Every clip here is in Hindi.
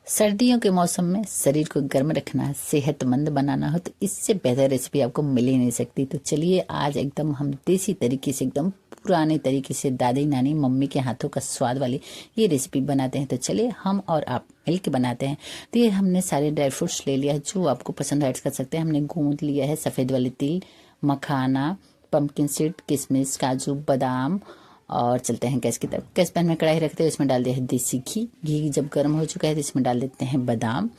सर्दियों के मौसम में शरीर को गर्म रखना, सेहतमंद बनाना हो तो इससे बेहतर रेसिपी आपको मिल ही नहीं सकती। तो चलिए आज एकदम हम देसी तरीके से, एकदम पुराने तरीके से, दादी नानी मम्मी के हाथों का स्वाद वाली ये रेसिपी बनाते हैं। तो चलिए हम और आप मिल के बनाते हैं। तो ये हमने सारे ड्राई फ्रूट्स ले लिया है, जो आपको पसंद ऐड कर सकते हैं। हमने गूंद लिया है, सफ़ेद वाली तिल, मखाना, पंपकिन सीड, किशमिश, काजू, बादाम। और चलते हैं गैस की तरफ। गैस पैन में कढ़ाई रखते हैं, इसमें डाल दिया है देसी घी। घी जब गर्म हो चुका है तो इसमें डाल देते हैं बादाम।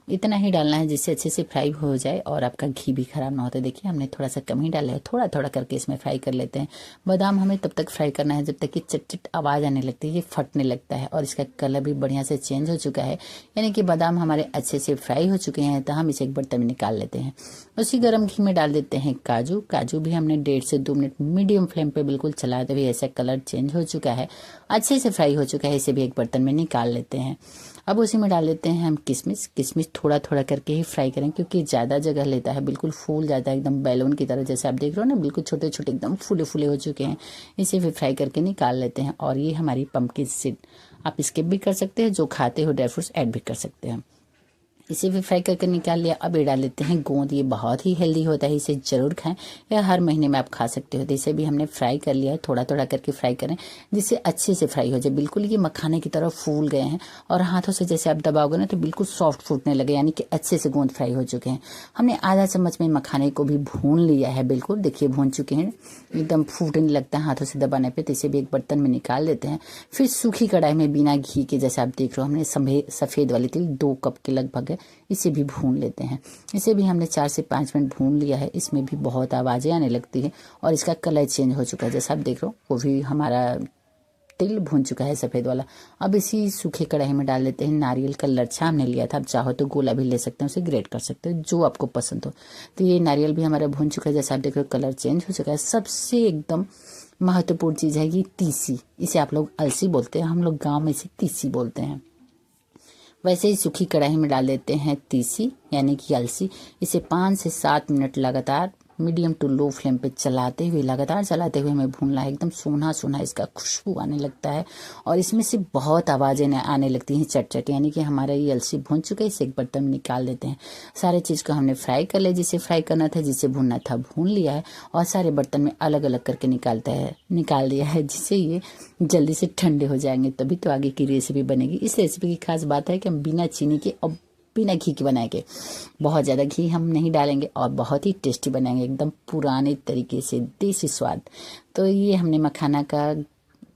इतना ही डालना है जिससे अच्छे से फ्राई हो जाए और आपका घी भी खराब ना होता। देखिए हमने थोड़ा सा कम ही डाला है, थोड़ा थोड़ा करके इसमें फ्राई कर लेते हैं। बादाम हमें तब तक फ्राई करना है जब तक कि चट चट आवाज़ आने लगती है, ये फटने लगता है और इसका कलर भी बढ़िया से चेंज हो चुका है, यानी कि बादाम हमारे अच्छे से फ्राई हो चुके हैं। तो हम इसे एक बर्तन में निकाल लेते हैं। उसी गर्म घी में डाल देते हैं काजू। काजू भी हमने 1.5 से 2 मिनट मीडियम फ्लेम पे बिल्कुल चलाते हुए ऐसा कलर चेंज हो चुका है, अच्छे से फ्राई हो चुका है। इसे भी एक बर्तन में निकाल लेते हैं। अब उसी में डाल देते हैं हम किशमिश। किशमिश थोड़ा थोड़ा करके ही फ्राई करें क्योंकि ज़्यादा जगह लेता है, बिल्कुल फूल जाता है एकदम बैलून की तरह, जैसे आप देख रहे हो ना, बिल्कुल छोटे छोटे एकदम फूले फूले हो चुके हैं। इसे भी फ्राई करके निकाल लेते हैं। और ये हमारी पंपकिन सीड, आप स्किप भी कर सकते हैं, जो खाते हो ड्राई फ्रूट्स ऐड भी कर सकते हैं। इसे भी फ्राई करके निकाल लिया। अब ये डाल लेते हैं गोंद। ये बहुत ही हेल्दी होता है, इसे जरूर खाएं, या हर महीने में आप खा सकते हो। तो इसे भी हमने फ्राई कर लिया है, थोड़ा थोड़ा करके फ्राई करें जिससे अच्छे से फ्राई हो जाए। बिल्कुल ये मखाने की तरह फूल गए हैं और हाथों से जैसे आप दबाओगे ना तो बिल्कुल सॉफ्ट फूटने लगे, यानी कि अच्छे से गोंद फ्राई हो चुके हैं। हमने आधा चम्मच में मखाने को भी भून लिया है, बिल्कुल देखिए भून चुके हैं, एकदम फूटने लगता है हाथों से दबाने पे। तो इसे भी एक बर्तन में निकाल लेते हैं। फिर सूखी कढ़ाई में बिना घी के, जैसे आप देख रहे हो, हमने सफ़ेद वाली तिल 2 कप के लगभग है, इसे भी भून लेते हैं। इसे भी हमने 4 से 5 मिनट भून लिया है। इसमें भी बहुत आवाज़ें आने लगती है और इसका कलर चेंज हो चुका है, जैसा आप देख रहे हो। वो भी हमारा तिल भून चुका है सफ़ेद वाला। अब इसी सूखे कढ़ाई में डाल लेते हैं नारियल का लच्छा। हमने लिया था, आप चाहो तो गोला भी ले सकते हैं, उसे ग्रेट कर सकते हो, जो आपको पसंद हो। तो ये नारियल भी हमारा भून चुका है, जैसा आप देख रहे हो, कलर चेंज हो चुका है। सबसे एकदम महत्वपूर्ण चीज़ है ये तीसी। इसे आप लोग अलसी बोलते हैं, हम लोग गाँव में इसे तीसी बोलते हैं। वैसे ही सूखी कढ़ाई में डाल देते हैं तीसी, यानी कि अलसी। इसे 5 से 7 मिनट लगातार मीडियम टू लो फ्लेम पे लगातार चलाते हुए हमें भूनना है। एकदम सोना सोना इसका खुशबू आने लगता है और इसमें से बहुत आवाज़ें आने लगती हैं, चट चट, यानी कि हमारा ये अलसी भून चुका है। इसे एक बर्तन में निकाल देते हैं। सारे चीज़ को हमने फ्राई कर लिया, जिसे फ्राई करना था, जिसे भूनना था भून लिया है और सारे बर्तन में अलग अलग करके निकाल दिया है, जिससे ये जल्दी से ठंडे हो जाएंगे, तभी तो आगे की रेसिपी बनेगी। इस रेसिपी की खास बात है कि हम बिना चीनी के और बिना घी के बनाएंगे। बहुत ज़्यादा घी हम नहीं डालेंगे और बहुत ही टेस्टी बनाएंगे, एकदम पुराने तरीके से देसी स्वाद। तो ये हमने मखाना का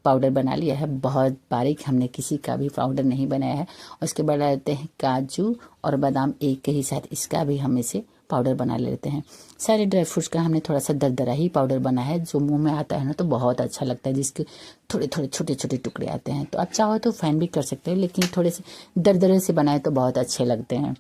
पाउडर बना लिया है, बहुत बारीक, हमने किसी का भी पाउडर नहीं बनाया है। और उसके बाद डालते हैं काजू और बादाम एक ही साथ, इसका भी हम इसे पाउडर बना लेते हैं। सारे ड्राई फ्रूट्स का हमने थोड़ा सा दरदरा ही पाउडर बना है, जो मुंह में आता है ना तो बहुत अच्छा लगता है, जिसके थोड़े थोड़े छोटे छोटे टुकड़े आते हैं। तो आप चाहो तो फाइन भी कर सकते हो, लेकिन थोड़े से दरदरे से बनाए तो बहुत अच्छे लगते हैं।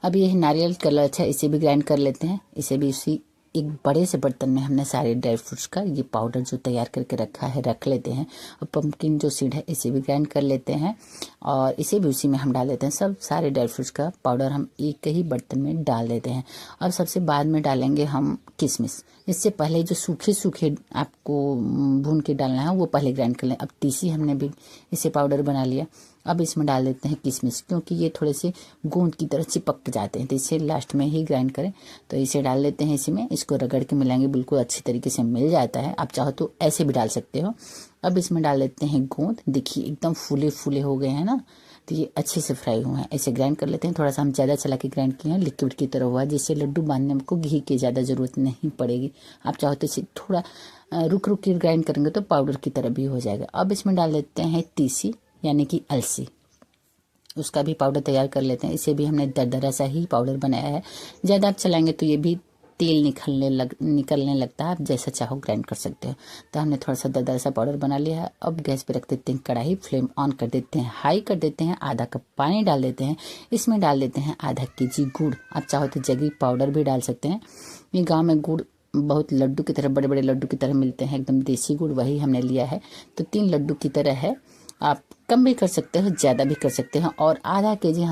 अब ये नारियल का लच्छा, इसे भी ग्राइंड कर लेते हैं। इसे भी उसी एक बड़े से बर्तन में हमने सारे ड्राई फ्रूट्स का ये पाउडर जो तैयार करके रखा है रख लेते हैं। और पंपकिन जो सीड है इसे भी ग्राइंड कर लेते हैं और इसे भी उसी में हम डाल देते हैं। सब सारे ड्राई फ्रूट्स का पाउडर हम एक ही बर्तन में डाल देते हैं। और सबसे बाद में डालेंगे हम किशमिश। इससे पहले जो सूखे सूखे आपको भून के डालना है वो पहले ग्राइंड कर लें। अब तीसी हमने भी इसे पाउडर बना लिया। अब इसमें डाल देते हैं किशमिश, क्योंकि ये थोड़े से गोंद की तरह चिपक जाते हैं, तो इसे लास्ट में ही ग्राइंड करें। तो इसे डाल लेते हैं इसी में, इसको रगड़ के मिलाएंगे, बिल्कुल अच्छी तरीके से मिल जाता है। आप चाहो तो ऐसे भी डाल सकते हो। अब इसमें डाल देते हैं गोंद। देखिए एकदम फूले फूले हो गए हैं ना, तो ये अच्छे से फ्राई हुए हैं। इसे ग्राइंड कर लेते हैं। थोड़ा सा हम ज़्यादा चला के ग्राइंड किए हैं, लिक्विड की तरह हुआ, जिससे लड्डू बांधने में को घी की ज़्यादा ज़रूरत नहीं पड़ेगी। आप चाहो तो इसे थोड़ा रुक रुक के ग्राइंड करेंगे तो पाउडर की तरह भी हो जाएगा। अब इसमें डाल देते हैं तीसी, यानी कि अलसी, उसका भी पाउडर तैयार कर लेते हैं। इसे भी हमने दरदरा सा ही पाउडर बनाया है, ज़्यादा आप चलाएंगे तो ये भी तेल निकलने लगता है। आप जैसा चाहो ग्राइंड कर सकते हो। तो हमने थोड़ा सा दरदरा सा पाउडर बना लिया है। अब गैस पे रख देते हैं कढ़ाई, फ्लेम ऑन कर देते हैं, हाई कर देते हैं, आधा कप पानी डाल देते हैं। इसमें डाल देते हैं आधा केजी गुड़। आप चाहो तो जगरी पाउडर भी डाल सकते हैं। ये गाँव में गुड़ बहुत लड्डू की तरह, बड़े बड़े लड्डू की तरह मिलते हैं, एकदम देसी गुड़, वही हमने लिया है। तो 3 लड्डू की तरह है, आप कम भी कर सकते हो, ज़्यादा भी कर सकते हैं। और आधा केजी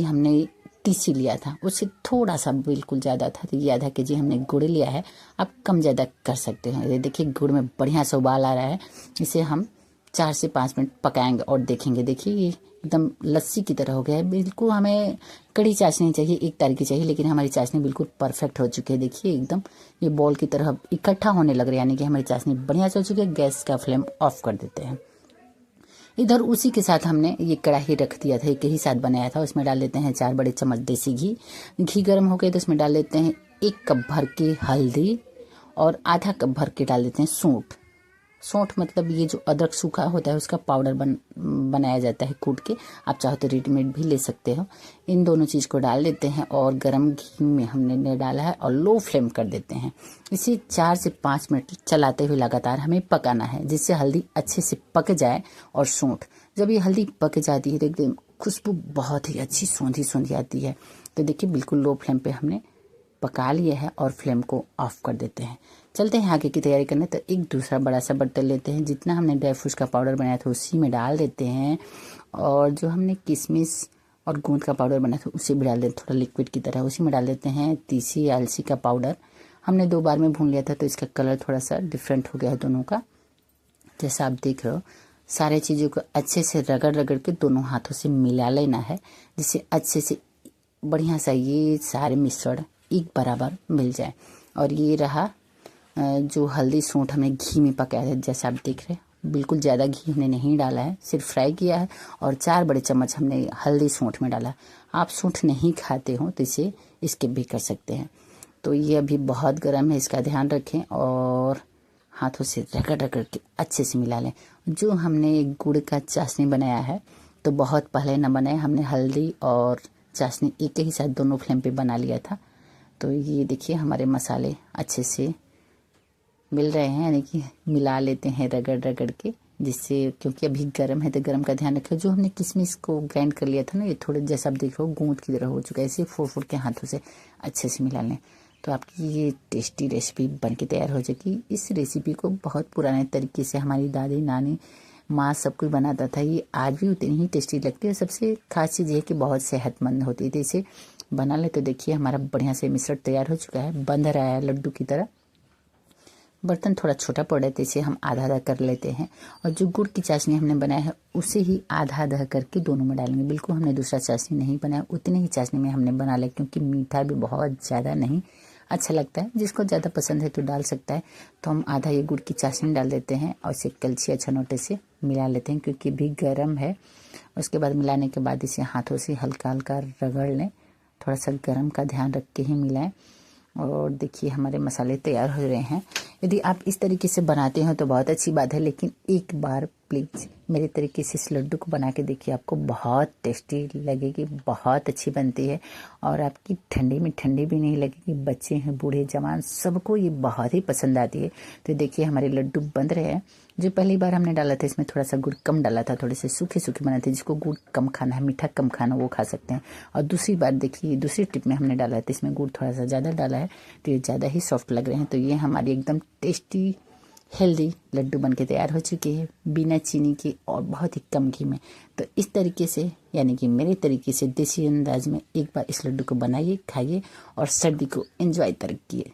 हमने तीसी लिया था, उससे थोड़ा सा बिल्कुल ज़्यादा था, तो ये आधा केजी हमने गुड़ लिया है। आप कम ज़्यादा कर सकते हैं। ये देखिए गुड़ में बढ़िया से उबाल आ रहा है, इसे हम 4 से 5 मिनट पकाएंगे और देखेंगे। देखिए ये एकदम लस्सी की तरह हो गया है। बिल्कुल हमें कड़ी चाशनी चाहिए, एक तार की चाहिए, लेकिन हमारी चाशनी बिल्कुल परफेक्ट हो चुकी है। देखिए एकदम ये बॉल की तरह इकट्ठा होने लग रहा है, यानी कि हमारी चाशनी बढ़िया से हो चुकी है। गैस का फ्लेम ऑफ कर देते हैं। इधर उसी के साथ हमने ये कढ़ाई रख दिया था, एक ही साथ बनाया था। उसमें डाल देते हैं 4 बड़े चम्मच देसी घी। घी गर्म हो गए तो उसमें डाल देते हैं 1 कप भर के हल्दी और आधा कप भर के डाल देते हैं सौंठ। सौंठ मतलब ये जो अदरक सूखा होता है उसका पाउडर बनाया जाता है कूट के। आप चाहो तो रेडीमेड भी ले सकते हो। इन दोनों चीज़ को डाल देते हैं और गरम घी में हमने डाला है और लो फ्लेम कर देते हैं। इसे 4 से 5 मिनट चलाते हुए लगातार हमें पकाना है, जिससे हल्दी अच्छे से पक जाए। और सौंठ, जब ये हल्दी पक जाती है तो एकदम खुशबू बहुत ही अच्छी सौंधी सौंधी आती है। तो देखिए बिल्कुल लो फ्लेम पे हमने पका लिया है और फ्लेम को ऑफ कर देते हैं। चलते हैं आगे की तैयारी करने। तो एक दूसरा बड़ा सा बर्तन लेते हैं, जितना हमने ड्राई फ्रूट्स का पाउडर बनाया था उसी में डाल देते हैं, और जो हमने किशमिश और गूंद का पाउडर बनाया था उसी में डाल देते हैं, थोड़ा लिक्विड की तरह। उसी में डाल देते हैं तीसी या अलसी का पाउडर। हमने 2 बार में भून लिया था तो इसका कलर थोड़ा सा डिफरेंट हो गया है दोनों का, जैसा आप देख रहे हो। सारे चीज़ों को अच्छे से रगड़ रगड़ के दोनों हाथों से मिला लेना है, जिससे अच्छे से बढ़िया सा ये सारे मिश्रण एक बराबर मिल जाए। और ये रहा जो हल्दी सौंठ हमने घी में पकाया था, जैसा आप देख रहे हैं। बिल्कुल ज़्यादा घी हमने नहीं डाला है, सिर्फ फ्राई किया है। और 4 बड़े चम्मच हमने हल्दी सौंठ में डाला। आप सौंठ नहीं खाते हो तो इसे स्किप भी कर सकते हैं। तो ये अभी बहुत गर्म है, इसका ध्यान रखें और हाथों से रगड़ रगड़ के अच्छे से मिला लें। जो हमने गुड़ का चाशनी बनाया है तो बहुत पहले न बनाए, हमने हल्दी और चाशनी एक ही साथ दोनों फ्लेम पे बना लिया था। तो ये देखिए हमारे मसाले अच्छे से मिल रहे हैं, यानी कि मिला लेते हैं रगड़ रगड़ के, जिससे क्योंकि अभी गर्म है तो गर्म का ध्यान रखें। जो हमने किशमिश को ग्राइंड कर लिया था ना, ये थोड़े जैसा आप देख रहे हो गूंद की तरह हो चुका है। इसे फोड़ के हाथों से अच्छे से मिला लें तो आपकी ये टेस्टी रेसिपी बन के तैयार हो जाएगी। इस रेसिपी को बहुत पुराने तरीके से हमारी दादी नानी माँ सब कुछ बनाता था। ये आज भी उतनी ही टेस्टी लगती है। सबसे खास चीज़ ये कि बहुत सेहतमंद होती है। तो इसे बना ले तो देखिए हमारा बढ़िया से मिश्रण तैयार हो चुका है, बंध रहा है लड्डू की तरह। बर्तन थोड़ा छोटा पड़ रहा है तो इसे हम आधा आधा कर लेते हैं। और जो गुड़ की चाशनी हमने बनाया है उसे ही आधा आधा करके दोनों में डालेंगे। बिल्कुल हमने दूसरा चाशनी नहीं बनाया, उतनी ही चाशनी में हमने बना लिया, क्योंकि मीठा भी बहुत ज़्यादा नहीं अच्छा लगता है। जिसको ज़्यादा पसंद है तो डाल सकता है। तो हम आधा ये गुड़ की चाशनी डाल देते हैं और इसे कलछी या छनोटे से मिला लेते हैं, क्योंकि भी गर्म है। उसके बाद मिलाने के बाद इसे हाथों से हल्का हल्का रगड़ लें, थोड़ा सा गर्म का ध्यान रख के ही मिलाएं। और देखिए हमारे मसाले तैयार हो रहे हैं। यदि आप इस तरीके से बनाते हो तो बहुत अच्छी बात है, लेकिन एक बार प्लीज़ मेरे तरीके से इस लड्डू को बना के देखिए, आपको बहुत टेस्टी लगेगी, बहुत अच्छी बनती है। और आपकी ठंडी में ठंडी भी नहीं लगेगी। बच्चे हैं, बूढ़े जवान, सबको ये बहुत ही पसंद आती है। तो देखिए हमारे लड्डू बन रहे हैं। जो पहली बार हमने डाला था इसमें थोड़ा सा गुड़ कम डाला था, थोड़े से सूखे सूखे बने थे। जिसको गुड़ कम खाना है, मीठा कम खाना, वो खा सकते हैं। और दूसरी बार देखिए दूसरी टिप में हमने डाला था, इसमें गुड़ थोड़ा सा ज़्यादा डाला है तो ये ज़्यादा ही सॉफ्ट लग रहे हैं। तो ये हमारी एकदम टेस्टी हेल्दी लड्डू बनके तैयार हो चुके हैं, बिना चीनी के और बहुत ही कम घी में। तो इस तरीके से, यानी कि मेरे तरीके से देसी अंदाज में एक बार इस लड्डू को बनाइए, खाइए और सर्दी को एंजॉय करिए।